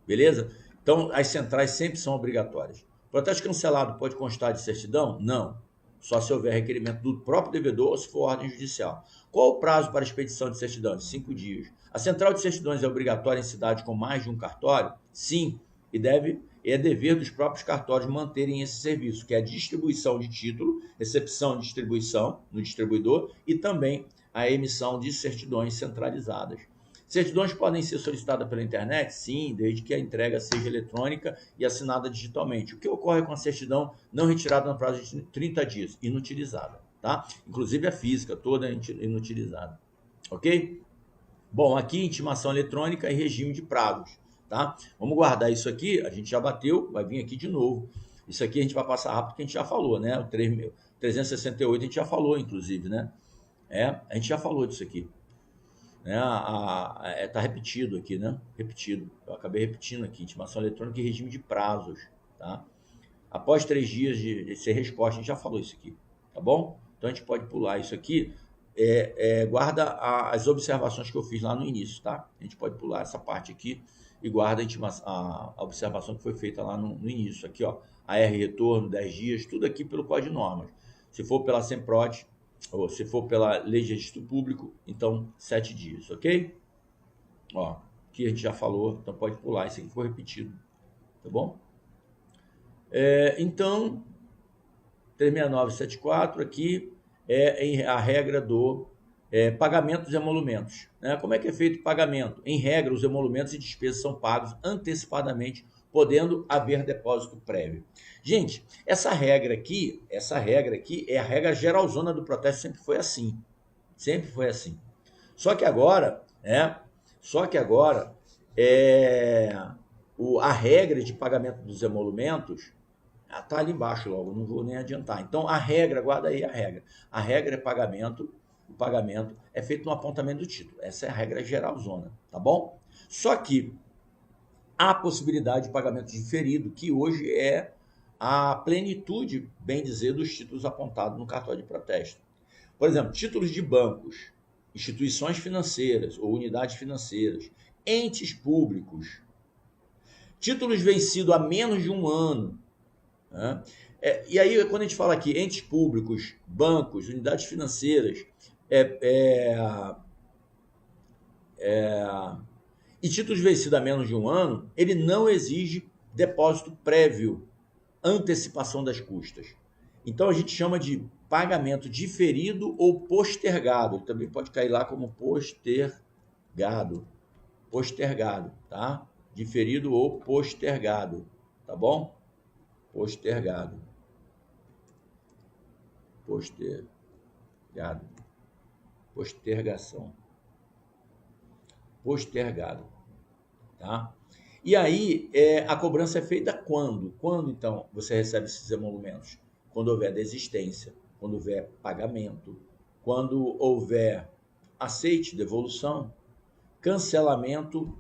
beleza? Então, as centrais sempre são obrigatórias. Protesto cancelado pode constar de certidão? Não. Só se houver requerimento do próprio devedor ou se for ordem judicial. Qual o prazo para expedição de certidão? De 5 dias. A central de certidões é obrigatória em cidades com mais de um cartório? Sim, e é dever dos próprios cartórios manterem esse serviço, que é a distribuição de título, recepção e distribuição no distribuidor e também a emissão de certidões centralizadas. Certidões podem ser solicitadas pela internet? Sim, desde que a entrega seja eletrônica e assinada digitalmente. O que ocorre com a certidão não retirada no prazo de 30 dias? Inutilizada, tá? Inclusive a física toda inutilizada, ok? Bom, aqui intimação eletrônica e regime de prazos, tá? Vamos guardar isso aqui, a gente já bateu, vai vir aqui de novo. Isso aqui a gente vai passar rápido porque a gente já falou, né? O 368 a gente já falou, inclusive, né? A gente já falou disso aqui. Tá repetido aqui, né? Repetido. Eu acabei repetindo aqui, intimação eletrônica e regime de prazos, tá? Após 3 dias de ser resposta, a gente já falou isso aqui, tá bom? Então a gente pode pular isso aqui. Guarda as observações que eu fiz lá no início, tá? A gente pode pular essa parte aqui e guarda a observação que foi feita lá no início. Aqui, ó, AR retorno, 10 dias, tudo aqui pelo Código de Normas. Se for pela SEMPROT, ou se for pela Lei de Registro Público, então 7 dias, ok? Ó, aqui a gente já falou, então pode pular, isso aqui foi repetido, tá bom? Então, 36974 aqui é a regra do pagamento dos emolumentos. Né? Como é que é feito o pagamento? Em regra, os emolumentos e despesas são pagos antecipadamente, podendo haver depósito prévio. Gente, essa regra aqui é a regra geralzona do protesto, sempre foi assim. Sempre foi assim. Só que agora, a regra de pagamento dos emolumentos está ali embaixo logo, não vou nem adiantar. Então, a regra, guarda aí a regra. A regra é pagamento, o pagamento é feito no apontamento do título. Essa é a regra geralzona, tá bom? Só que há a possibilidade de pagamento diferido, que hoje é a plenitude, bem dizer, dos títulos apontados no cartório de protesto. Por exemplo, títulos de bancos, instituições financeiras ou unidades financeiras, entes públicos, títulos vencidos há menos de um ano, né? E aí, quando a gente fala aqui, entes públicos, bancos, unidades financeiras, e títulos vencidos há menos de um ano, ele não exige depósito prévio, antecipação das custas. Então, a gente chama de pagamento diferido ou postergado. Ele também pode cair lá como postergado, tá? Diferido ou postergado, tá bom? Postergado. Postergação. Postergado, tá? E aí, a cobrança é feita quando? Quando, então, você recebe esses emolumentos? Quando houver desistência, quando houver pagamento, quando houver aceite, devolução, cancelamento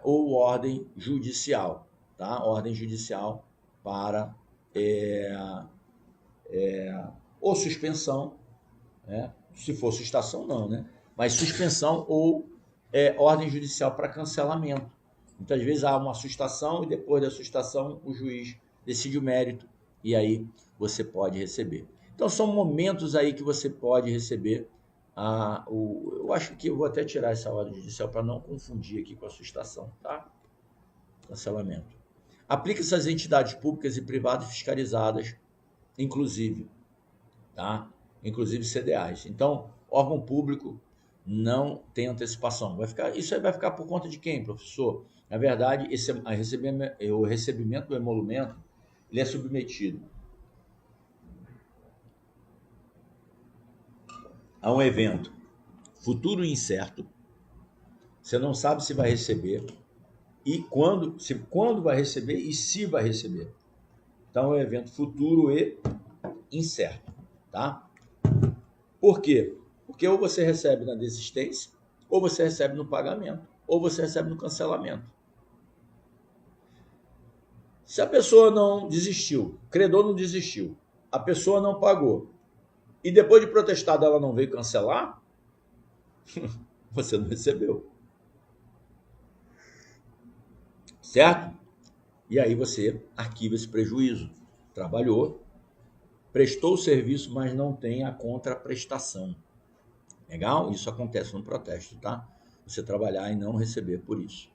ou ordem judicial, tá? Ordem judicial para ou suspensão, né? Se for sustação, não, né? Mas suspensão ou ordem judicial para cancelamento. Muitas vezes há uma sustação e depois da sustação o juiz decide o mérito e aí você pode receber. Então são momentos aí que você pode receber eu acho que eu vou até tirar essa ordem judicial para não confundir aqui com a sustação, tá? Cancelamento. Aplica-se às entidades públicas e privadas fiscalizadas, inclusive, tá? Inclusive CDAs. Então, órgão público não tem antecipação. Isso aí vai ficar por conta de quem, professor? Na verdade, o recebimento do emolumento ele é submetido a um evento futuro e incerto. Você não sabe se vai receber e quando vai receber e se vai receber. Então, é um evento futuro e incerto, tá? Por quê? Porque ou você recebe na desistência, ou você recebe no pagamento, ou você recebe no cancelamento. Se a pessoa não desistiu, o credor não desistiu, a pessoa não pagou, e depois de protestada ela não veio cancelar, você não recebeu. certo? E aí você arquiva esse prejuízo. Trabalhou, prestou o serviço, mas não tem a contraprestação. Legal? Isso acontece no protesto, tá? Você trabalhar e não receber por isso.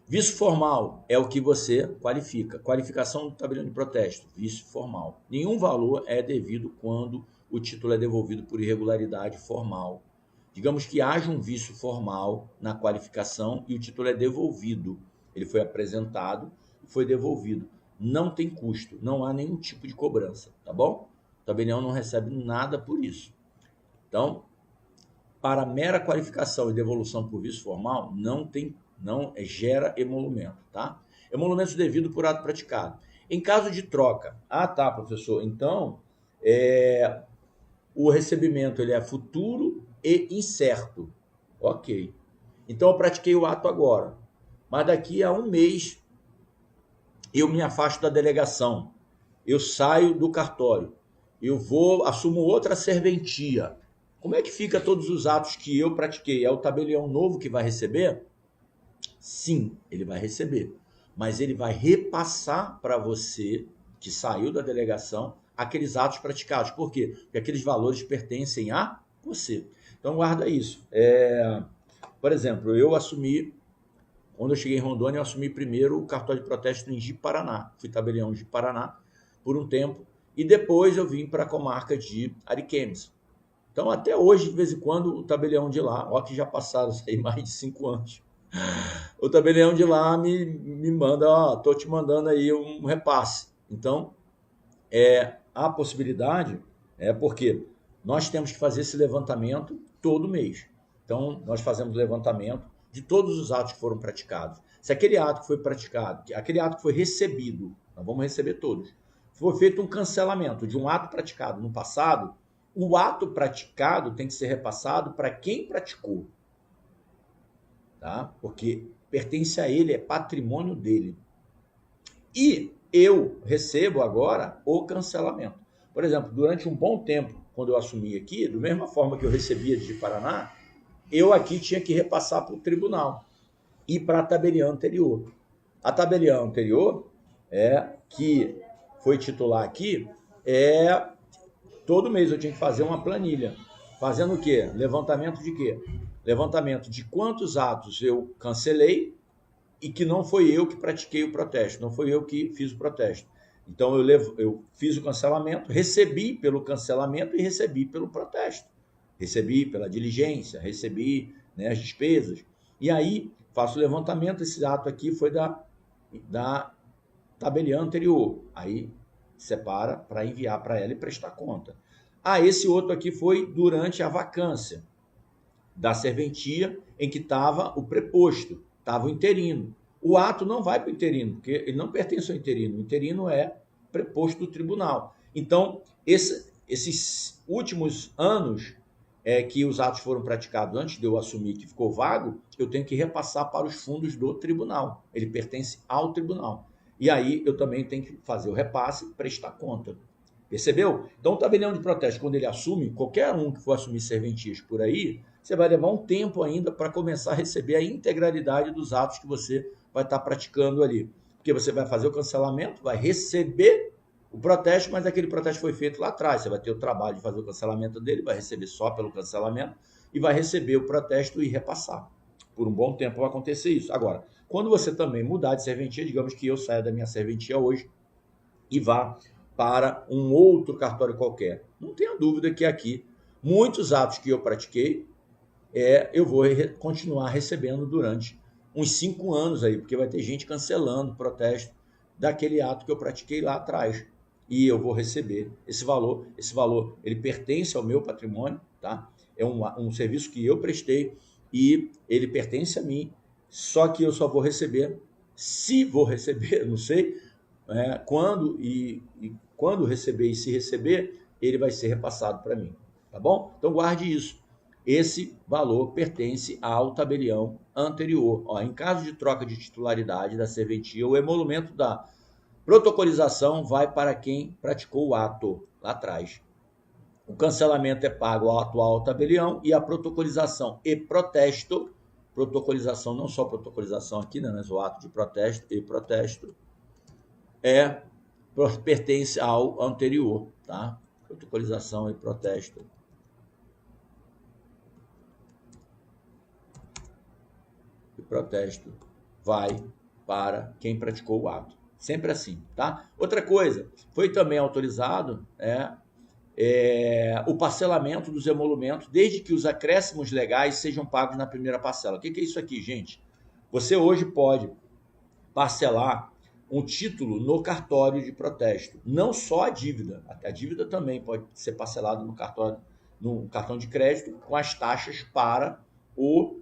Vício formal é o que você qualifica. Qualificação do tabelião de protesto, vício formal. Nenhum valor é devido quando o título é devolvido por irregularidade formal. Digamos que haja um vício formal na qualificação e o título é devolvido. Ele foi apresentado e foi devolvido. Não tem custo, não há nenhum tipo de cobrança, tá bom? O tabelião não recebe nada por isso. Então, para mera qualificação e devolução por vício formal, não gera emolumento, tá? Emolumento devido por ato praticado. Em caso de troca, tá, professor, então o recebimento ele é futuro e incerto. Ok. Então eu pratiquei o ato agora, mas daqui a um mês eu me afasto da delegação, eu saio do cartório, eu assumo outra serventia. Como é que fica todos os atos que eu pratiquei? É o tabelião novo que vai receber? Sim, ele vai receber. Mas ele vai repassar para você, que saiu da delegação, aqueles atos praticados. Por quê? Porque aqueles valores pertencem a você. Então, guarda isso. Por exemplo, quando eu cheguei em Rondônia, eu assumi primeiro o cartório de protesto em Ji-Paraná. Fui tabelião de Paraná por um tempo. E depois eu vim para a comarca de Ariquemes. Então, até hoje, de vez em quando, o tabelião de lá, ó que já passaram aí mais de 5 anos, o tabelião de lá me manda, tô te mandando aí um repasse. Então, a possibilidade porque nós temos que fazer esse levantamento todo mês. Então, nós fazemos o levantamento de todos os atos que foram praticados. Se aquele ato que foi praticado, aquele ato que foi recebido, nós vamos receber todos, foi feito um cancelamento de um ato praticado no passado, o ato praticado tem que ser repassado para quem praticou, tá? Porque pertence a ele, é patrimônio dele. E eu recebo agora o cancelamento. Por exemplo, durante um bom tempo, quando eu assumi aqui, da mesma forma que eu recebia de Paraná, eu aqui tinha que repassar para o tribunal e para a tabelião anterior. A tabelião anterior, que foi titular aqui, todo mês eu tinha que fazer uma planilha. Fazendo o quê? Levantamento de quê? Levantamento de quantos atos eu cancelei e que não foi eu que pratiquei o protesto, não foi eu que fiz o protesto. Então eu fiz o cancelamento, recebi pelo cancelamento e recebi pelo protesto. Recebi pela diligência, recebi as despesas. E aí faço o levantamento, esse ato aqui foi da tabelião anterior. Aí separa para enviar para ela e prestar conta. Esse outro aqui foi durante a vacância da serventia em que estava o preposto, estava o interino. O ato não vai para o interino, porque ele não pertence ao interino. O interino é preposto do tribunal. Então, esses últimos anos que os atos foram praticados antes de eu assumir que ficou vago, eu tenho que repassar para os fundos do tribunal. Ele pertence ao tribunal. E aí eu também tenho que fazer o repasse e prestar conta. Percebeu? Então o tabelião de protesto, quando ele assume, qualquer um que for assumir serventias por aí, você vai levar um tempo ainda para começar a receber a integralidade dos atos que você vai estar praticando ali. Porque você vai fazer o cancelamento, vai receber o protesto, mas aquele protesto foi feito lá atrás. Você vai ter o trabalho de fazer o cancelamento dele, vai receber só pelo cancelamento e vai receber o protesto e repassar. Por um bom tempo vai acontecer isso. Agora, quando você também mudar de serventia, digamos que eu saia da minha serventia hoje e vá para um outro cartório qualquer. Não tenha dúvida que aqui, muitos atos que eu pratiquei, eu vou continuar recebendo durante uns 5 anos aí, porque vai ter gente cancelando o protesto daquele ato que eu pratiquei lá atrás. E eu vou receber esse valor. Esse valor, ele pertence ao meu patrimônio, tá? É um serviço que eu prestei e ele pertence a mim, só que eu só vou receber, se vou receber, não sei, quando quando receber e se receber, ele vai ser repassado para mim, tá bom? Então guarde isso. Esse valor pertence ao tabelião anterior. Em caso de troca de titularidade da serventia, o emolumento da protocolização vai para quem praticou o ato lá atrás. O cancelamento é pago ao atual tabelião e a protocolização e protesto protocolização, não só protocolização aqui, né, mas o ato de protesto e protesto pertence ao anterior, tá? Protocolização e protesto. E protesto vai para quem praticou o ato. Sempre assim, tá? Outra coisa, foi também autorizado o parcelamento dos emolumentos, desde que os acréscimos legais sejam pagos na primeira parcela. O que é isso aqui, gente? Você hoje pode parcelar um título no cartório de protesto, não só a dívida também pode ser parcelada no cartão de crédito com as taxas para o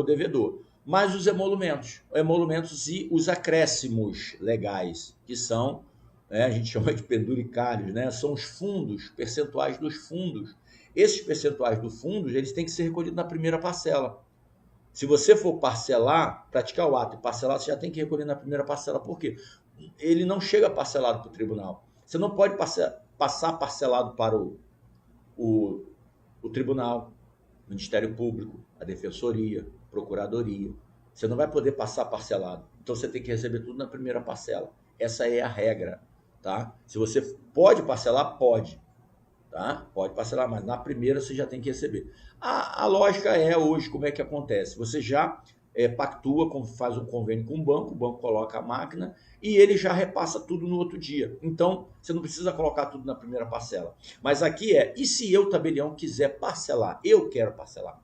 devedor. Mas os emolumentos e os acréscimos legais, que são, a gente chama de penduricários, né? São os fundos, percentuais dos fundos. Esses percentuais dos fundos, eles têm que ser recolhidos na primeira parcela. Se você for parcelar, praticar o ato e parcelar, você já tem que recolher na primeira parcela. Por quê? Ele não chega parcelado para o tribunal. Você não pode passar parcelado para o tribunal, o Ministério Público, a Defensoria, a Procuradoria. Você não vai poder passar parcelado. Então você tem que receber tudo na primeira parcela. Essa é a regra, tá? Se você pode parcelar, pode. Tá? Pode parcelar, mas na primeira você já tem que receber. A lógica é hoje, como é que acontece? Você já pactua, faz um convênio com o banco coloca a máquina e ele já repassa tudo no outro dia. Então, você não precisa colocar tudo na primeira parcela. Mas aqui e se eu, tabelião, quiser parcelar? Eu quero parcelar.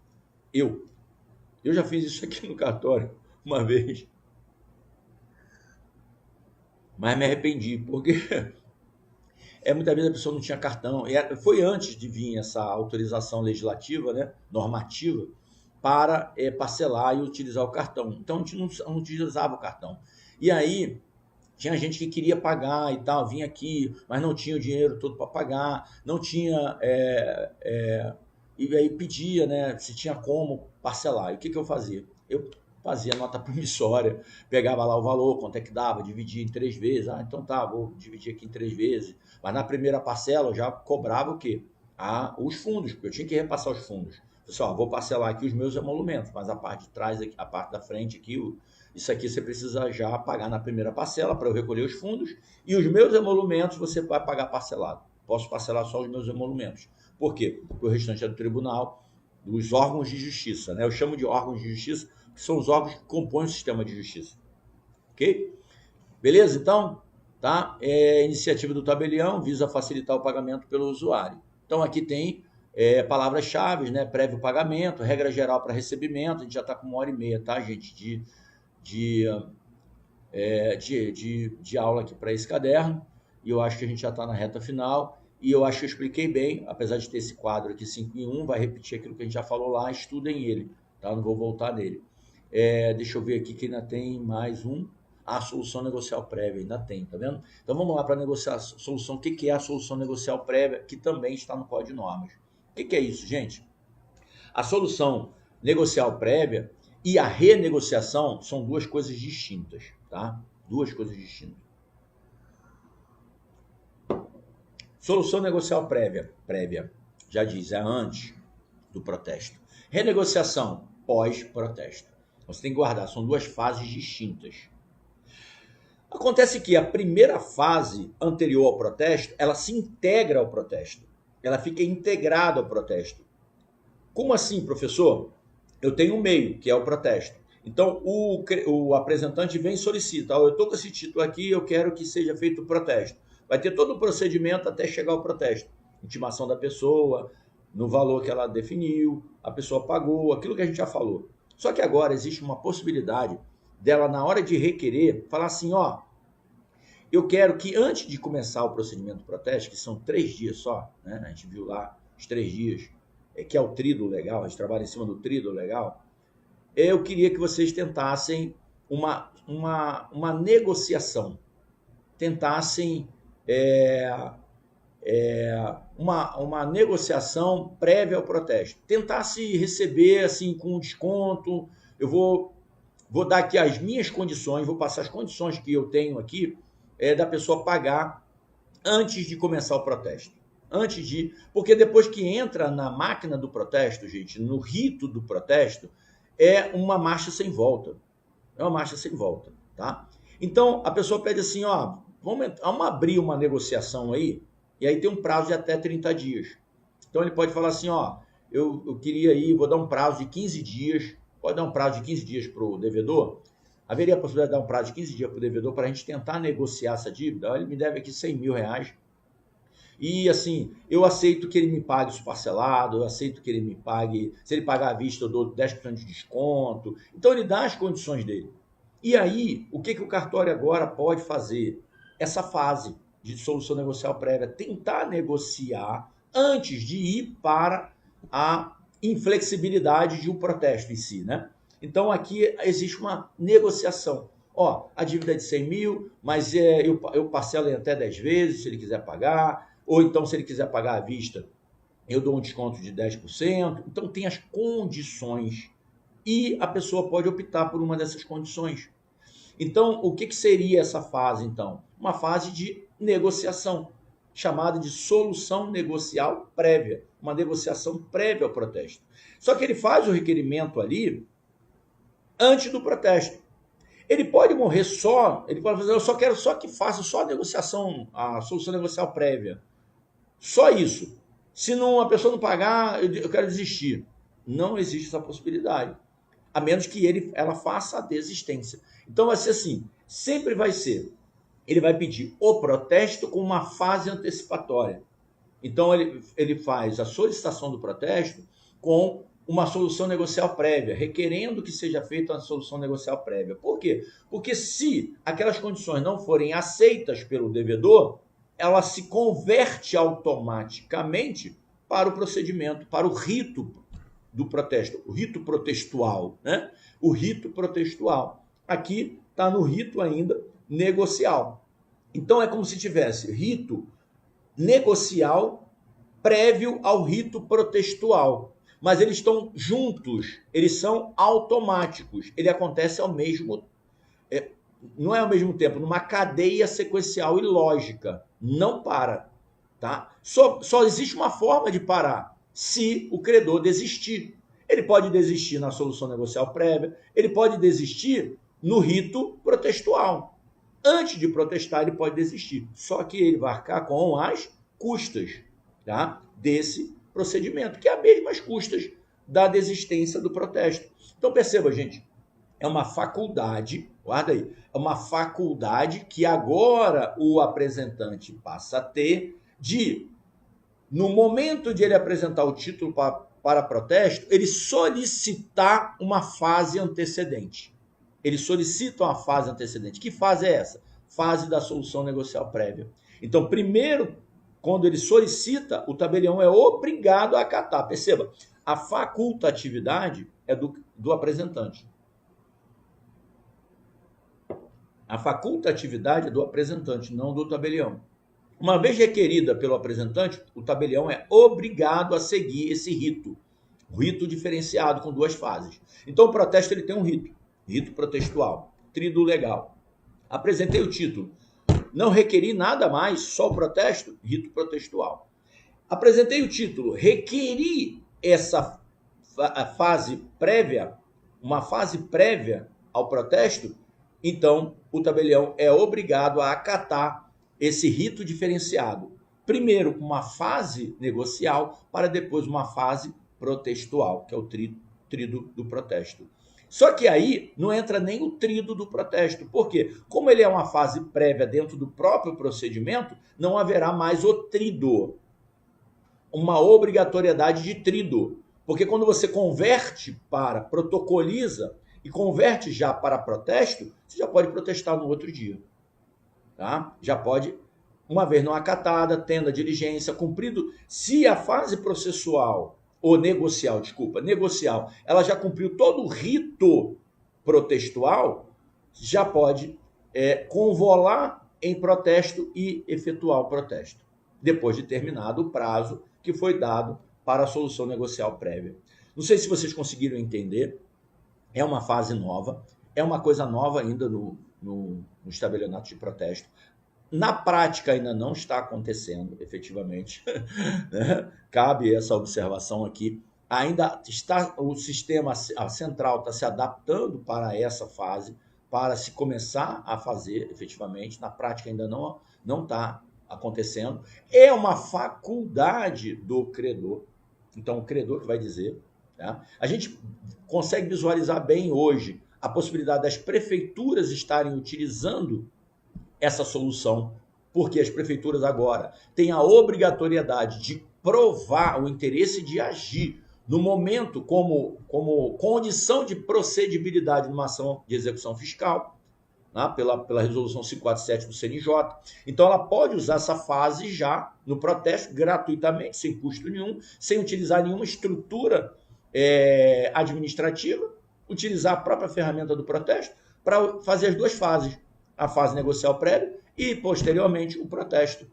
Eu já fiz isso aqui no cartório uma vez. Mas me arrependi, porque muitas vezes a pessoa não tinha cartão. Foi antes de vir essa autorização legislativa, né, normativa, para parcelar e utilizar o cartão. Então, a gente não utilizava o cartão. E aí, tinha gente que queria pagar e tal, vinha aqui, mas não tinha o dinheiro todo para pagar, não tinha... e aí pedia, né, se tinha como parcelar. E o que eu fazia? Eu fazia nota promissória, pegava lá o valor, quanto é que dava, dividia em 3 vezes. Então tá, vou dividir aqui em 3 vezes. Mas na primeira parcela eu já cobrava o quê? Os fundos, porque eu tinha que repassar os fundos. Pessoal, vou parcelar aqui os meus emolumentos, mas a parte de trás, a parte da frente aqui, isso aqui você precisa já pagar na primeira parcela para eu recolher os fundos. E os meus emolumentos você vai pagar parcelado. Posso parcelar só os meus emolumentos. Por quê? Porque o restante é do tribunal, dos órgãos de justiça, né? Eu chamo de órgãos de justiça, que são os órgãos que compõem o sistema de justiça. Ok? Beleza? Então, tá? Iniciativa do tabelião visa facilitar o pagamento pelo usuário. Então, aqui tem palavras-chave, né? Prévio pagamento, regra geral para recebimento. A gente já está com 1h30, tá, gente? De aula aqui para esse caderno. E eu acho que a gente já está na reta final. E eu acho que eu expliquei bem, apesar de ter esse quadro aqui 5 em 1, vai repetir aquilo que a gente já falou lá, estudem ele, tá? Não vou voltar nele. Deixa eu ver aqui que ainda tem mais um. A solução negocial prévia, ainda tem, tá vendo? Então vamos lá para negociar a solução. O que é a solução negocial prévia, que também está no Código de Normas? O que é isso, gente? A solução negocial prévia e a renegociação são duas coisas distintas, tá? Duas coisas distintas. Solução negocial prévia, já diz, é antes do protesto. Renegociação, pós-protesto. Você tem que guardar, são duas fases distintas. Acontece que a primeira fase anterior ao protesto, ela se integra ao protesto. Ela fica integrada ao protesto. Como assim, professor? Eu tenho um meio, que é o protesto. Então, o apresentante vem e solicita, eu estou com esse título aqui, eu quero que seja feito o protesto. Vai ter todo o procedimento até chegar ao protesto. Intimação da pessoa, no valor que ela definiu, a pessoa pagou, aquilo que a gente já falou. Só que agora existe uma possibilidade dela, na hora de requerer, falar assim, eu quero que antes de começar o procedimento do protesto, que são 3 dias só, né? A gente viu lá os 3 dias, que é o tríduo legal, a gente trabalha em cima do tríduo legal, eu queria que vocês tentassem uma negociação, tentassem uma negociação prévia ao protesto. Tentasse receber assim com desconto, eu vou dar aqui as minhas condições, vou passar as condições que eu tenho aqui, da pessoa pagar antes de começar o protesto. Porque depois que entra na máquina do protesto, gente, no rito do protesto, é uma marcha sem volta. É uma marcha sem volta, tá? Então, a pessoa pede assim, ó, vamos abrir uma negociação aí, e aí tem um prazo de até 30 dias. Então, ele pode falar assim, ó, eu queria aí, vou dar um prazo de 15 dias, pode dar um prazo de 15 dias para o devedor? Haveria a possibilidade de dar um prazo de 15 dias para o devedor para a gente tentar negociar essa dívida? Ele me deve aqui 100 mil reais. E assim, eu aceito que ele me pague isso parcelado, eu aceito que ele me pague, se ele pagar à vista eu dou 10% de desconto. Então ele dá as condições dele. E aí, o que o cartório agora pode fazer? Essa fase de solução negocial prévia, tentar negociar antes de ir para a inflexibilidade de um protesto em si, né? Então aqui existe uma negociação. Ó, a dívida é de 100 mil, mas eu parcelo em até 10 vezes, se ele quiser pagar. Ou então, se ele quiser pagar à vista, eu dou um desconto de 10%. Então, tem as condições e a pessoa pode optar por uma dessas condições. Então, o que seria essa fase, então? Uma fase de negociação, chamada de solução negocial prévia, uma negociação prévia ao protesto. Só que ele faz o requerimento ali antes do protesto. Ele pode morrer só, ele pode fazer, eu só quero só que faça só a negociação, a solução negocial prévia. Só isso. Se não, a pessoa não pagar, eu quero desistir. Não existe essa possibilidade. A menos que ela faça a desistência. Então vai ser assim, sempre vai ser, ele vai pedir o protesto com uma fase antecipatória. Então ele faz a solicitação do protesto com uma solução negocial prévia, requerendo que seja feita uma solução negocial prévia. Por quê? Porque se aquelas condições não forem aceitas pelo devedor, ela se converte automaticamente para o procedimento, para o rito do protesto, o rito protestual, né? O rito protestual. Aqui está no rito ainda negocial. Então é como se tivesse rito negocial prévio ao rito protestual. Mas eles estão juntos, eles são automáticos. Ele acontece ao mesmo não é ao mesmo tempo, numa cadeia sequencial e lógica. Não para, tá? Só existe uma forma de parar, se o credor desistir. Ele pode desistir na solução negocial prévia, ele pode desistir no rito protestual. Antes de protestar, ele pode desistir. Só que ele vai arcar com as custas, tá? Desse procedimento, que é as mesmas custas da desistência do protesto. Então perceba, gente, é uma faculdade, guarda aí, é uma faculdade que agora o apresentante passa a ter de, no momento de ele apresentar o título para protesto, ele solicitar uma fase antecedente. Ele solicita uma fase antecedente. Que fase é essa? Fase da solução negocial prévia. Então, primeiro, quando ele solicita, o tabelião é obrigado a acatar. Perceba, a facultatividade é do apresentante. A facultatividade é do apresentante, não do tabelião. Uma vez requerida pelo apresentante, o tabelião é obrigado a seguir esse rito. Rito diferenciado com duas fases. Então o protesto ele tem um rito. Rito protestual, tríduo legal. Apresentei o título. Não requeri nada mais, só o protesto, rito protestual. Apresentei o título, requeri essa fase prévia, uma fase prévia ao protesto, então o tabelião é obrigado a acatar esse rito diferenciado. Primeiro uma fase negocial, para depois uma fase protestual, que é o tríduo do protesto. Só que aí não entra nem o tríduo do protesto. Por quê? Como ele é uma fase prévia dentro do próprio procedimento, não haverá mais o tríduo. Uma obrigatoriedade de tríduo. Porque quando você converte para, protocoliza e converte já para protesto, você já pode protestar no outro dia. Tá? Já pode, uma vez não acatada, tendo a diligência, cumprido. Se a fase processual ou negocial, negocial, ela já cumpriu todo o rito protestual, já pode convolar em protesto e efetuar o protesto, depois de terminado o prazo que foi dado para a solução negocial prévia. Não sei se vocês conseguiram entender, é uma fase nova, é uma coisa nova ainda no estabelionato de protesto. Na prática ainda não está acontecendo, efetivamente. Cabe essa observação aqui ainda está, o sistema central está se adaptando para essa fase, para se começar a fazer efetivamente, na prática ainda não está acontecendo. É uma faculdade do credor, então o credor que vai dizer. Tá? A gente consegue visualizar bem hoje a possibilidade das prefeituras estarem utilizando essa solução, porque as prefeituras agora têm a obrigatoriedade de provar o interesse de agir no momento como condição de procedibilidade numa ação de execução fiscal, né, pela resolução 547 do CNJ. Então ela pode usar essa fase já no protesto gratuitamente, sem custo nenhum, sem utilizar nenhuma estrutura administrativa, utilizar a própria ferramenta do protesto para fazer as duas fases, a fase negocial prévia e, posteriormente, o protesto.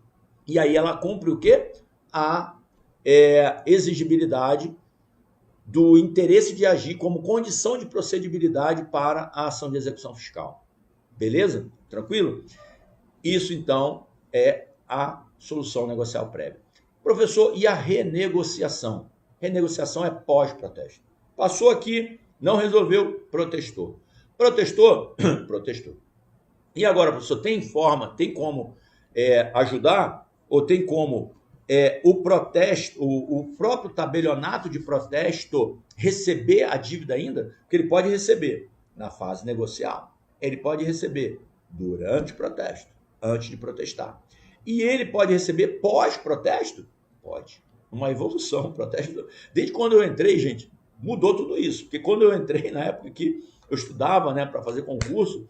E aí ela cumpre o quê? A exigibilidade do interesse de agir como condição de procedibilidade para a ação de execução fiscal. Beleza? Tranquilo? Isso, então, é a solução negocial prévia. Professor, e a renegociação? Renegociação é pós-protesto. Passou aqui, não resolveu, protestou. Protestou? Protestou. E agora, professor, tem como ajudar? Ou tem como o protesto, o próprio tabelionato de protesto receber a dívida ainda? Porque ele pode receber na fase negocial, ele pode receber durante o protesto, antes de protestar. E ele pode receber pós-protesto? Pode. Uma evolução, protesto. Desde quando eu entrei, gente, mudou tudo isso. Porque quando eu entrei, na época que eu estudava, né, para fazer concurso,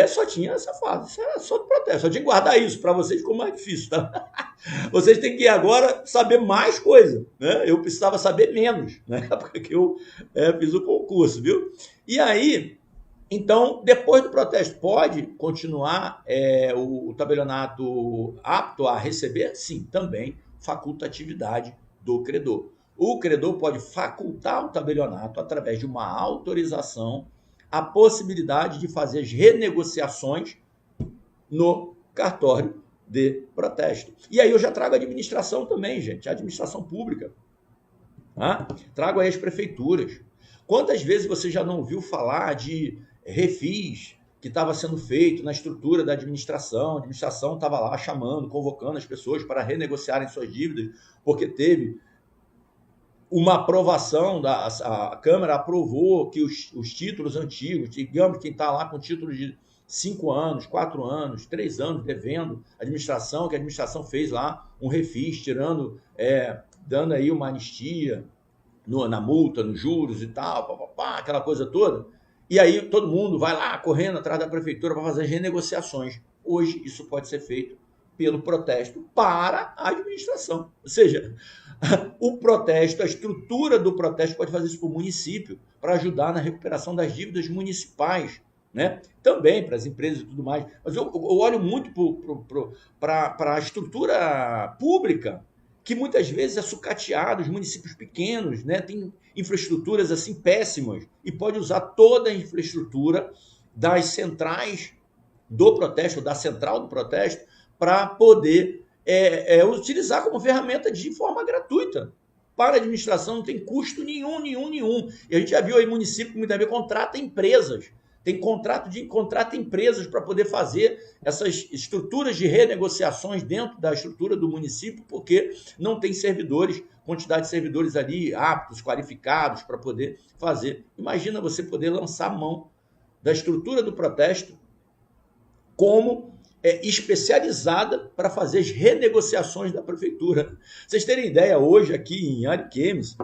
só tinha essa fase, isso era só de protesto, só tinha que guardar isso, para vocês ficou mais difícil, tá? Vocês têm que agora saber mais coisa, né? Eu precisava saber menos, na época que eu fiz o concurso, viu? E aí, então, depois do protesto, pode continuar o tabelionato apto a receber? Sim, também facultatividade do credor. O credor pode facultar o tabelionato através de uma autorização a possibilidade de fazer as renegociações no cartório de protesto. E aí eu já trago a administração também, gente, a administração pública. Tá? Trago aí as prefeituras. Quantas vezes você já não ouviu falar de refis que estava sendo feito na estrutura da administração? A administração estava lá chamando, convocando as pessoas para renegociarem suas dívidas, porque teve uma aprovação, a Câmara aprovou que os títulos antigos, digamos quem está lá com título de 5 anos, 4 anos, 3 anos devendo, que a administração fez lá um refis, dando aí uma anistia na multa, nos juros e tal, aquela coisa toda. E aí todo mundo vai lá correndo atrás da prefeitura para fazer as renegociações. Hoje isso pode ser feito pelo protesto para a administração. Ou seja, o protesto, a estrutura do protesto pode fazer isso para o município, para ajudar na recuperação das dívidas municipais, né? Também para as empresas e tudo mais. Mas eu olho muito para a estrutura pública, que muitas vezes é sucateada, os municípios pequenos, né? Tem infraestruturas assim péssimas, e pode usar toda a infraestrutura das centrais do protesto, da central do protesto, para poder utilizar como ferramenta de forma gratuita. Para a administração não tem custo nenhum. E a gente já viu aí município que muitas vezes contrata empresas, contrata empresas para poder fazer essas estruturas de renegociações dentro da estrutura do município, porque não tem servidores, quantidade de servidores ali aptos, qualificados para poder fazer. Imagina você poder lançar mão da estrutura do protesto como especializada para fazer as renegociações da prefeitura. Vocês terem ideia, hoje aqui em Ariquemes,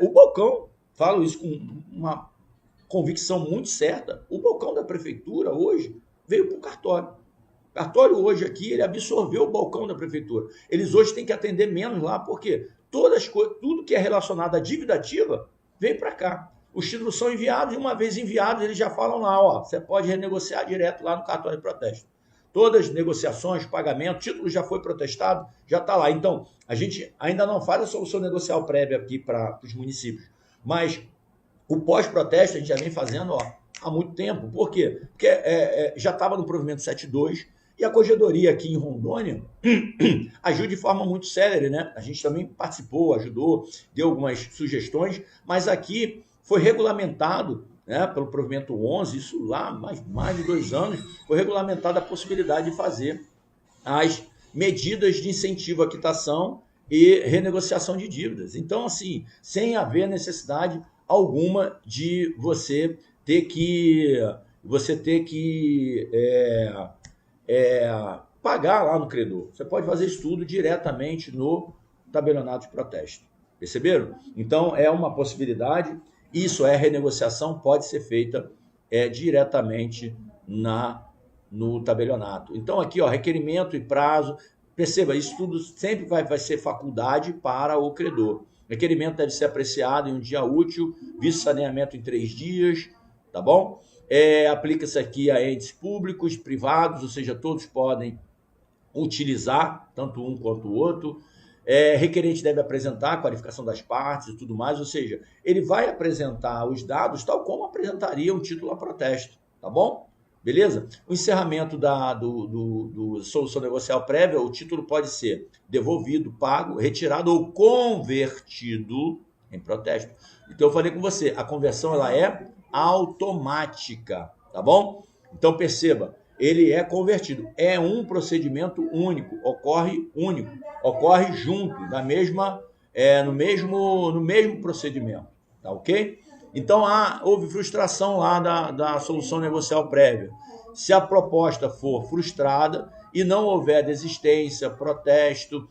o balcão, falo isso com uma convicção muito certa, o balcão da prefeitura hoje veio para o cartório. O cartório hoje aqui, ele absorveu o balcão da prefeitura. Eles hoje têm que atender menos lá, porque tudo que é relacionado à dívida ativa veio para cá. Os títulos são enviados e uma vez enviados, eles já falam lá, você pode renegociar direto lá no cartório de protesto. Todas as negociações, pagamento, título já foi protestado, já está lá. Então, a gente ainda não faz a solução negocial prévia aqui para os municípios, mas o pós-protesto a gente já vem fazendo há muito tempo. Por quê? Porque já estava no provimento 72, E a Corregedoria aqui em Rondônia agiu de forma muito célere, né? A gente também participou, ajudou, deu algumas sugestões, mas aqui foi regulamentado, né, pelo provimento 11, isso lá mais de 2 anos, foi regulamentada a possibilidade de fazer as medidas de incentivo à quitação e renegociação de dívidas. Então, assim, sem haver necessidade alguma de você ter que pagar lá no credor. Você pode fazer isso tudo diretamente no tabelionato de protesto. Perceberam? Então, é uma possibilidade. Isso é renegociação, pode ser feita diretamente no tabelionato. Então, aqui, ó, requerimento e prazo. Perceba, isso tudo sempre vai ser faculdade para o credor. Requerimento deve ser apreciado em um dia útil, visto saneamento em 3 dias, tá bom? Aplica-se aqui a entes públicos, privados, ou seja, todos podem utilizar, tanto um quanto o outro. Requerente deve apresentar a qualificação das partes e tudo mais, ou seja, ele vai apresentar os dados tal como apresentaria um título a protesto, tá bom? Beleza? O encerramento do solução negocial prévia, o título pode ser devolvido, pago, retirado ou convertido em protesto. Então eu falei com você, a conversão ela é automática, tá bom? Então perceba, ele é convertido, é um procedimento único, ocorre junto, no mesmo procedimento, tá ok? Então houve frustração lá da solução negocial prévia. Se a proposta for frustrada e não houver desistência, protesto,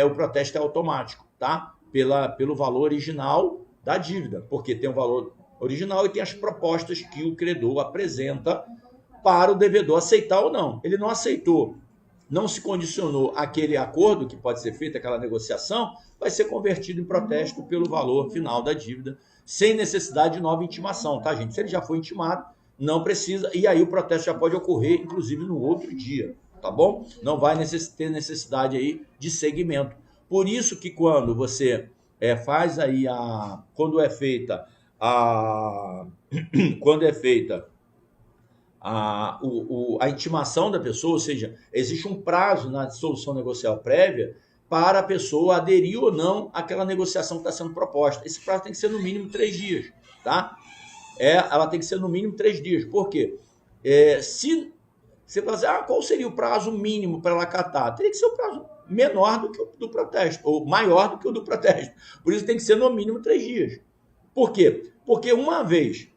o protesto é automático, tá? Pelo valor original da dívida, porque tem o valor original e tem as propostas que o credor apresenta para o devedor aceitar ou não. Ele não aceitou, não se condicionou àquele acordo que pode ser feito, aquela negociação, vai ser convertido em protesto pelo valor final da dívida, sem necessidade de nova intimação, tá, gente? Se ele já foi intimado, não precisa, e aí o protesto já pode ocorrer, inclusive, no outro dia, tá bom? Não vai ter necessidade aí de segmento. Por isso que quando você faz aí quando é feita a intimação da pessoa, ou seja, existe um prazo na dissolução negocial prévia para a pessoa aderir ou não àquela negociação que está sendo proposta. Esse prazo tem que ser no mínimo 3 dias, tá? Ela tem que ser no mínimo 3 dias. Por quê? Se você fala assim, qual seria o prazo mínimo para ela acatar? Teria que ser o prazo menor do que o do protesto, ou maior do que o do protesto. Por isso tem que ser no mínimo 3 dias. Por quê? Porque uma vez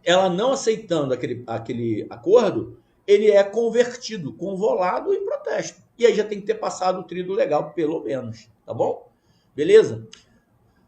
ela não aceitando aquele acordo, ele é convertido, convolado em protesto. E aí já tem que ter passado o tríduo legal, pelo menos, tá bom? Beleza?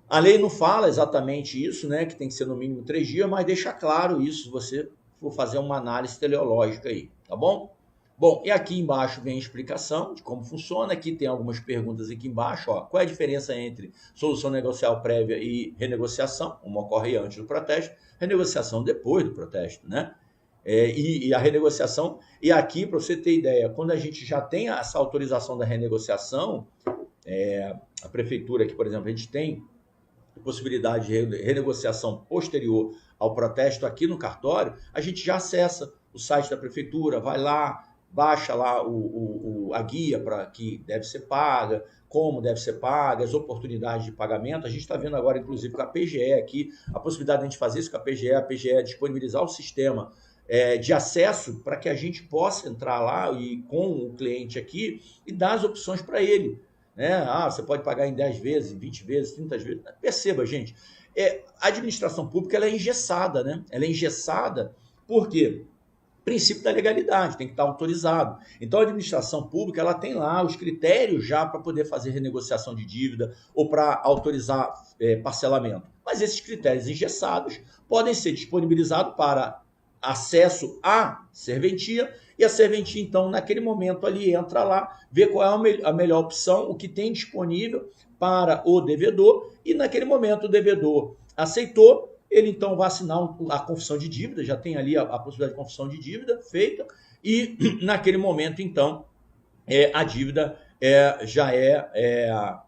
A lei não fala exatamente isso, né? Que tem que ser no mínimo 3 dias, mas deixa claro isso se você for fazer uma análise teleológica aí, tá bom? Bom, e aqui embaixo vem a explicação de como funciona. Aqui tem algumas perguntas aqui embaixo, ó. Qual é a diferença entre solução negocial prévia e renegociação? Uma ocorre antes do protesto, renegociação depois do protesto, né? E a renegociação, e aqui, para você ter ideia, quando a gente já tem essa autorização da renegociação, a prefeitura aqui, por exemplo, a gente tem possibilidade de renegociação posterior ao protesto aqui no cartório, a gente já acessa o site da prefeitura, vai lá, baixa lá a guia para que deve ser paga, como deve ser paga, as oportunidades de pagamento. A gente está vendo agora, inclusive, com a PGE aqui, a possibilidade de a gente fazer isso com a PGE disponibilizar o sistema de acesso para que a gente possa entrar lá e com o cliente aqui e dar as opções para ele. Né? Você pode pagar em 10 vezes, 20 vezes, 30 vezes. Perceba, gente, a administração pública ela é engessada, né? Ela é engessada porque princípio da legalidade, tem que estar autorizado. Então, a administração pública ela tem lá os critérios já para poder fazer renegociação de dívida ou para autorizar parcelamento. Mas esses critérios engessados podem ser disponibilizados para acesso à serventia, e a serventia, então, naquele momento ali, entra lá, vê qual é a melhor opção, o que tem disponível para o devedor, e naquele momento o devedor aceitou, ele então vai assinar a confissão de dívida, já tem ali a possibilidade de confissão de dívida feita, e naquele momento, então, a dívida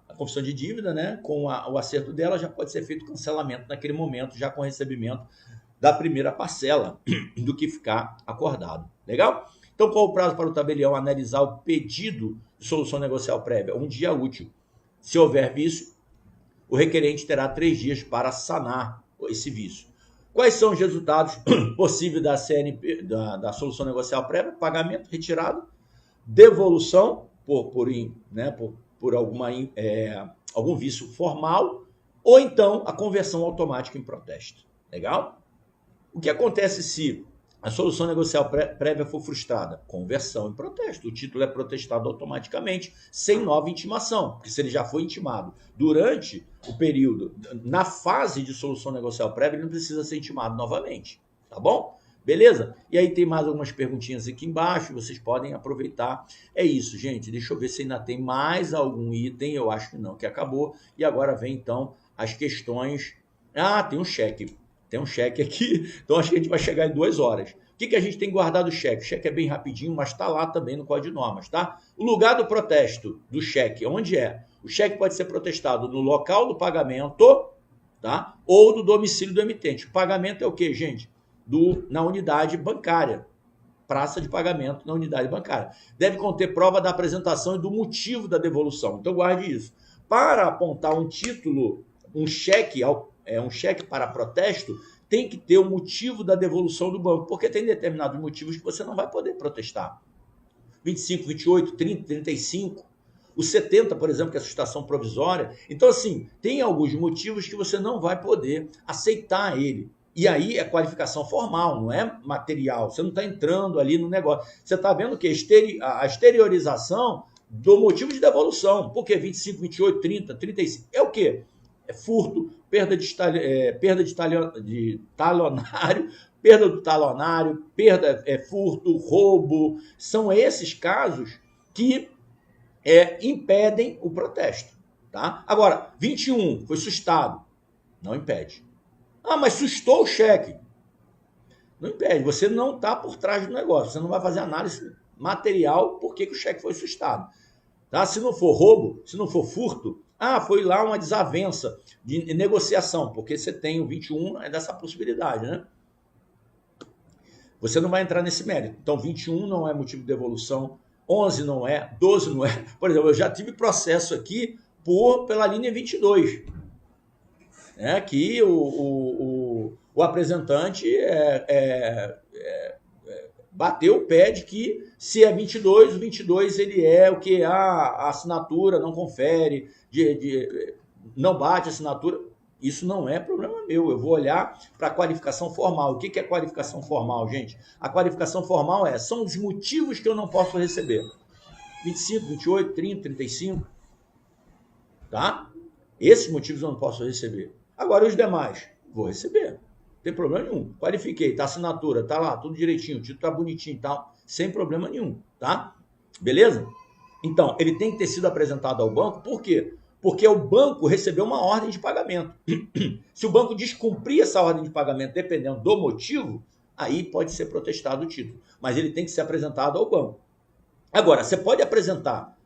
a confissão de dívida, né? Com o acerto dela, já pode ser feito cancelamento naquele momento, já com recebimento da primeira parcela do que ficar acordado. Legal? Então, qual o prazo para o tabelião analisar o pedido de solução negocial prévia? 1 dia útil. Se houver vício, o requerente terá 3 dias para sanar esse vício. Quais são os resultados possíveis da CNP, da solução negocial prévia? Pagamento retirado, devolução por algum vício formal, ou então a conversão automática em protesto. Legal? O que acontece se a solução negocial prévia for frustrada? Conversão em protesto. O título é protestado automaticamente, sem nova intimação, porque se ele já foi intimado durante o período, na fase de solução negocial prévia, ele não precisa ser intimado novamente. Tá bom? Beleza? E aí tem mais algumas perguntinhas aqui embaixo, vocês podem aproveitar. É isso, gente. Deixa eu ver se ainda tem mais algum item. Eu acho que não, que acabou. E agora vem, então, as questões. Ah, tem um cheque. Tem um cheque aqui, então acho que a gente vai chegar em 2 horas. O que a gente tem guardado o cheque? O cheque é bem rapidinho, mas está lá também no Código de Normas, tá? O lugar do protesto do cheque, onde é? O cheque pode ser protestado no local do pagamento, tá? Ou do domicílio do emitente. O pagamento é o quê, gente? Na unidade bancária. Praça de pagamento na unidade bancária. Deve conter prova da apresentação e do motivo da devolução. Então guarde isso. Para apontar um título, um cheque para protesto, tem que ter o motivo da devolução do banco, porque tem determinados motivos que você não vai poder protestar. 25, 28, 30, 35, o 70, por exemplo, que é a sustação provisória. Então, assim, tem alguns motivos que você não vai poder aceitar ele. E aí é qualificação formal, não é material. Você não está entrando ali no negócio. Você está vendo que a exteriorização do motivo de devolução. Por que 25, 28, 30, 35? É o quê? É furto, perda de talonário, perda do talonário, furto, roubo. São esses casos que impedem o protesto. Tá? Agora, 21 foi sustado. Não impede. Ah, mas sustou o cheque. Não impede. Você não está por trás do negócio. Você não vai fazer análise material por que o cheque foi sustado. Tá? Se não for roubo, se não for furto, foi lá uma desavença de negociação, porque você tem o 21, é dessa possibilidade, né? Você não vai entrar nesse mérito. Então, 21 não é motivo de devolução, 11 não é, 12 não é. Por exemplo, eu já tive processo aqui pela linha 22, né? Que o apresentante bateu o pé de que se é 22, o 22 ele é o que a assinatura não confere, não bate a assinatura. Isso não é problema meu. Eu vou olhar para a qualificação formal. O que é qualificação formal, gente? A qualificação formal são os motivos que eu não posso receber. 25, 28, 30, 35. Tá? Esses motivos eu não posso receber. Agora, os demais, vou receber. Não tem problema nenhum. Qualifiquei, tá assinatura, tá lá, tudo direitinho, o título tá bonitinho e tal, sem problema nenhum, tá? Beleza? Então, ele tem que ter sido apresentado ao banco, por quê? Porque o banco recebeu uma ordem de pagamento. Se o banco descumprir essa ordem de pagamento, dependendo do motivo, aí pode ser protestado o título. Mas ele tem que ser apresentado ao banco. Agora, você pode apresentar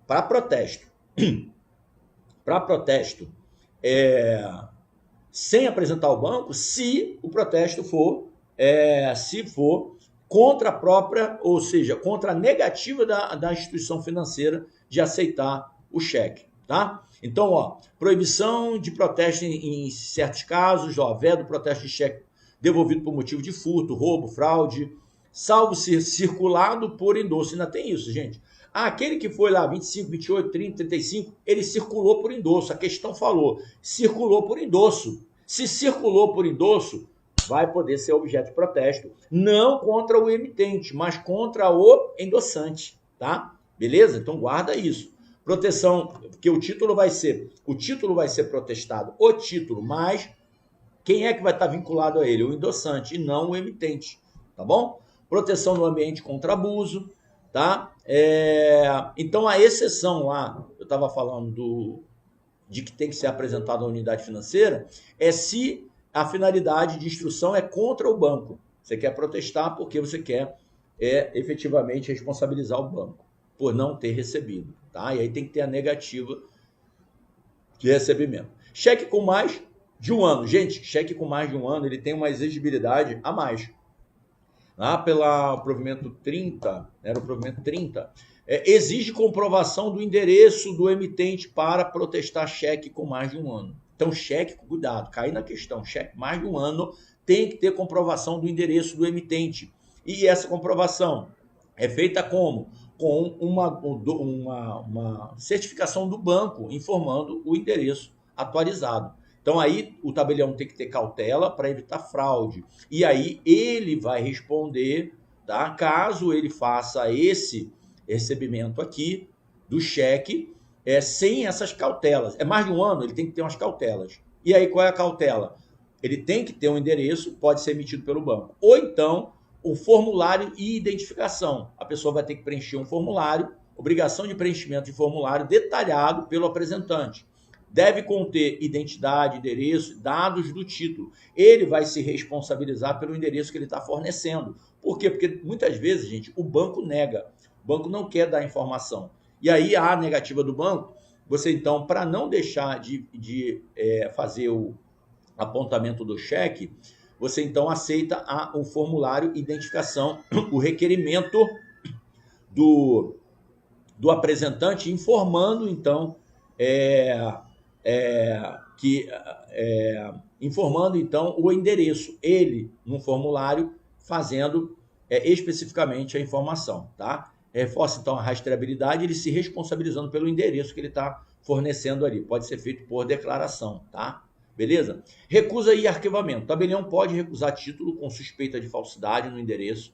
para protesto, sem apresentar ao banco, se o protesto for contra a própria, ou seja, contra a negativa da instituição financeira de aceitar o cheque, tá? Então, proibição de protesto em certos casos, vedo protesto de cheque devolvido por motivo de furto, roubo, fraude, salvo ser circulado por endosso. Ainda tem isso, gente. Aquele que foi lá 25, 28, 30, 35, ele circulou por endosso. A questão falou, circulou por endosso. Se circulou por endosso, vai poder ser objeto de protesto, não contra o emitente, mas contra o endossante, tá? Beleza? Então guarda isso. Proteção, porque o título vai ser protestado, o título, mas quem é que vai estar vinculado a ele? O endossante e não o emitente, tá bom? Proteção no ambiente contra abuso, tá? Então, a exceção lá, eu estava falando de que tem que ser apresentado à unidade financeira, se a finalidade de instrução é contra o banco. Você quer protestar porque você quer efetivamente responsabilizar o banco por não ter recebido, tá? E aí tem que ter a negativa de recebimento. Cheque com mais de 1 ano. Gente, cheque com mais de 1 ano, ele tem uma exigibilidade a mais. lá pela provimento 30, era o provimento 30, exige comprovação do endereço do emitente para protestar cheque com mais de um ano. Então, cheque, cuidado, cair na questão, cheque mais de um ano tem que ter comprovação do endereço do emitente. E essa comprovação é feita como? Com uma certificação do banco informando o endereço atualizado. Então aí o tabelião tem que ter cautela para evitar fraude. E aí ele vai responder, tá? Caso ele faça esse recebimento aqui do cheque sem essas cautelas. É mais de um ano, ele tem que ter umas cautelas. E aí qual é a cautela? Ele tem que ter um endereço, pode ser emitido pelo banco. Ou então o formulário e identificação. A pessoa vai ter que preencher um formulário, obrigação de preenchimento de formulário detalhado pelo apresentante. Deve conter identidade, endereço, dados do título. Ele vai se responsabilizar pelo endereço que ele está fornecendo. Por quê? Porque muitas vezes, gente, o banco nega. O banco não quer dar informação. E aí a negativa do banco, você então, para não deixar de fazer o apontamento do cheque, você então aceita o formulário identificação, o requerimento do apresentante informando então informando então o endereço, ele no formulário fazendo especificamente a informação, tá? Reforça então a rastreabilidade, ele se responsabilizando pelo endereço que ele está fornecendo ali. Pode ser feito por declaração, tá? Beleza? Recusa e arquivamento. O tabelião pode recusar título com suspeita de falsidade no endereço.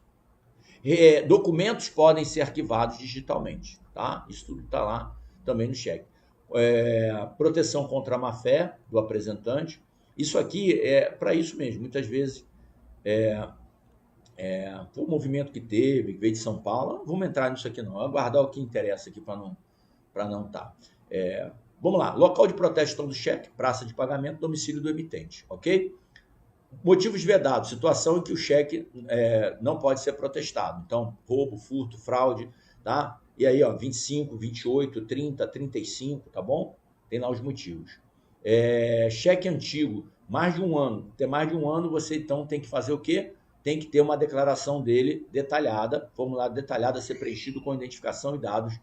Documentos podem ser arquivados digitalmente, tá? Isso tudo está lá também no cheque. Proteção contra a má-fé do apresentante. Isso aqui é para isso mesmo. Muitas vezes, o movimento que teve, que veio de São Paulo, não vamos entrar nisso aqui não. Vou aguardar o que interessa aqui para não estar. Vamos lá. Local de protesto do cheque, praça de pagamento, domicílio do emitente, ok? Motivos vedados, situação em que o cheque não pode ser protestado. Então, roubo, furto, fraude, tá? E aí, ó, 25, 28, 30, 35, tá bom? Tem lá os motivos. Cheque antigo, mais de um ano. Ter mais de um ano, você então tem que fazer o quê? Tem que ter uma declaração dele detalhada, formulário detalhado a ser preenchido com identificação e dados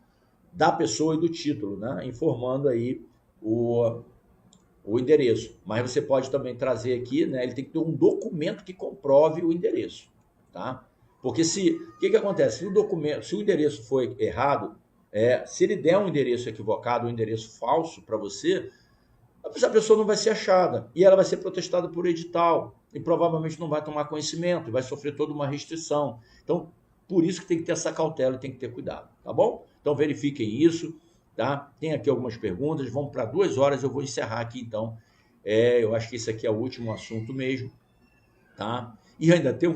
da pessoa e do título, né? Informando aí o endereço. Mas você pode também trazer aqui, né? Ele tem que ter um documento que comprove o endereço, tá? Porque o que acontece? Se o endereço foi errado, se ele der um endereço equivocado, um endereço falso para você, a pessoa não vai ser achada e ela vai ser protestada por edital e provavelmente não vai tomar conhecimento, vai sofrer toda uma restrição. Então, por isso que tem que ter essa cautela e tem que ter cuidado, tá bom? Então, verifiquem isso, tá? Tem aqui algumas perguntas, vamos para 2 horas, eu vou encerrar aqui então. Eu acho que esse aqui é o último assunto mesmo, tá? E ainda tem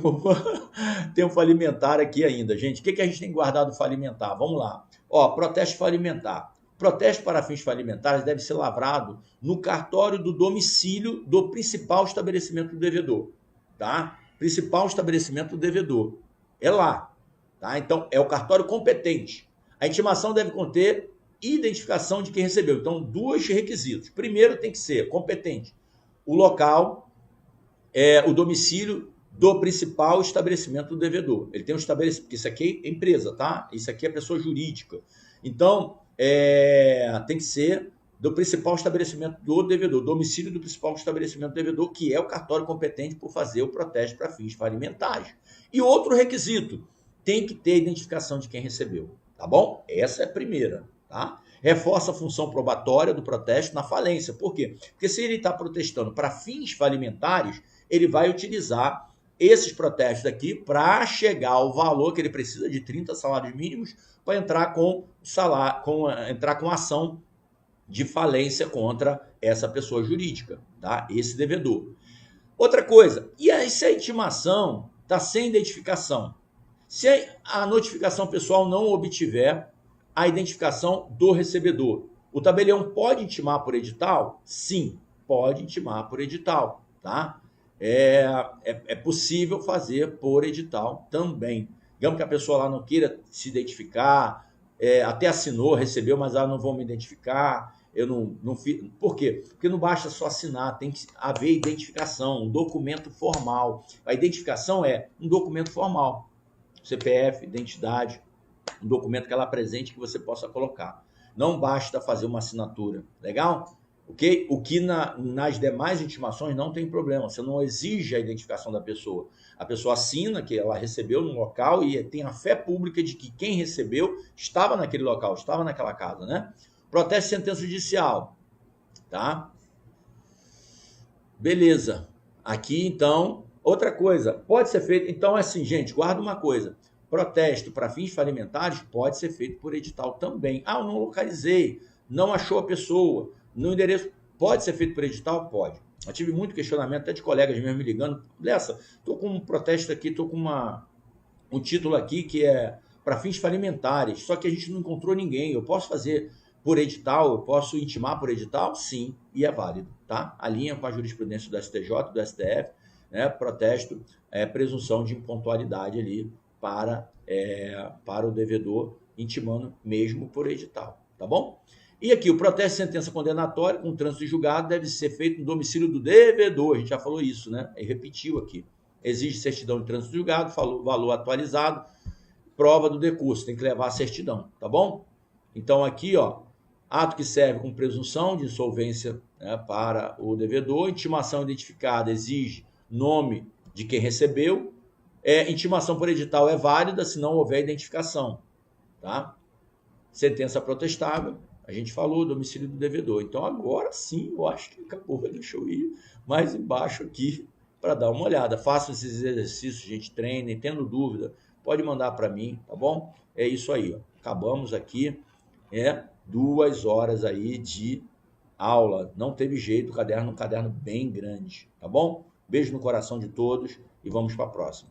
tem um falimentar aqui ainda, gente. O que a gente tem guardado falimentar? Vamos lá. Ó, protesto falimentar. Protesto para fins falimentares deve ser lavrado no cartório do domicílio do principal estabelecimento do devedor, tá? Principal estabelecimento do devedor. É lá, tá? Então, é o cartório competente. A intimação deve conter identificação de quem recebeu. Então, 2 requisitos. Primeiro, tem que ser competente. O local, o domicílio do principal estabelecimento do devedor. Ele tem um estabelecimento, porque isso aqui é empresa, tá? Isso aqui é pessoa jurídica. Então, tem que ser do principal estabelecimento do devedor, domicílio do principal estabelecimento do devedor, que é o cartório competente por fazer o protesto para fins falimentares. E outro requisito, tem que ter identificação de quem recebeu, tá bom? Essa é a primeira, tá? Reforça a função probatória do protesto na falência. Por quê? Porque se ele está protestando para fins falimentares, ele vai utilizar esses protestos aqui para chegar ao valor que ele precisa de 30 salários mínimos para entrar com ação de falência contra essa pessoa jurídica, tá? Esse devedor. Outra coisa, e aí se a intimação está sem identificação? Se a notificação pessoal não obtiver a identificação do recebedor, o tabelião pode intimar por edital? Sim, pode intimar por edital, tá? É possível fazer por edital também. Digamos que a pessoa lá não queira se identificar, até assinou, recebeu, mas ela não vão me identificar. eu não fiz. Por quê? Porque não basta só assinar, tem que haver identificação, um documento formal. A identificação é um documento formal. CPF, identidade, um documento que ela apresente que você possa colocar. Não basta fazer uma assinatura. Legal? Ok? O que nas demais intimações não tem problema. Você não exige a identificação da pessoa. A pessoa assina que ela recebeu no local e tem a fé pública de que quem recebeu estava naquele local, estava naquela casa, né? Protesto de sentença judicial. Tá? Beleza. Aqui, então, outra coisa. Pode ser feito... Então, assim, gente, guarda uma coisa. Protesto para fins falimentares pode ser feito por edital também. Ah, eu não localizei, não achou a pessoa, no endereço. Pode ser feito por edital? Pode. Eu tive muito questionamento, até de colegas mesmo me ligando. Lessa, estou com um protesto aqui, estou com um título aqui que é para fins falimentares, só que a gente não encontrou ninguém. Eu posso fazer por edital? Eu posso intimar por edital? Sim, e é válido, tá? Alinha com a jurisprudência do STJ, do STF, né? Protesto, presunção de impontualidade ali para o devedor, intimando mesmo por edital, tá bom? E aqui, o protesto de sentença condenatória com trânsito julgado deve ser feito no domicílio do devedor, a gente já falou isso, né? E repetiu aqui. Exige certidão de trânsito julgado, valor atualizado, prova do decurso, tem que levar a certidão, tá bom? Então aqui, ó, ato que serve como presunção de insolvência, né, para o devedor, intimação identificada exige nome de quem recebeu, intimação por edital é válida se não houver identificação, tá? Sentença protestável, a gente falou, domicílio do devedor. Então agora sim, eu acho que acabou, deixa eu ir mais embaixo aqui para dar uma olhada. Façam esses exercícios, gente, treinem, tendo dúvida, pode mandar para mim, tá bom? É isso aí, ó. Acabamos aqui, 2 horas aí de aula, não teve jeito, um caderno bem grande, tá bom? Beijo no coração de todos e vamos para a próxima.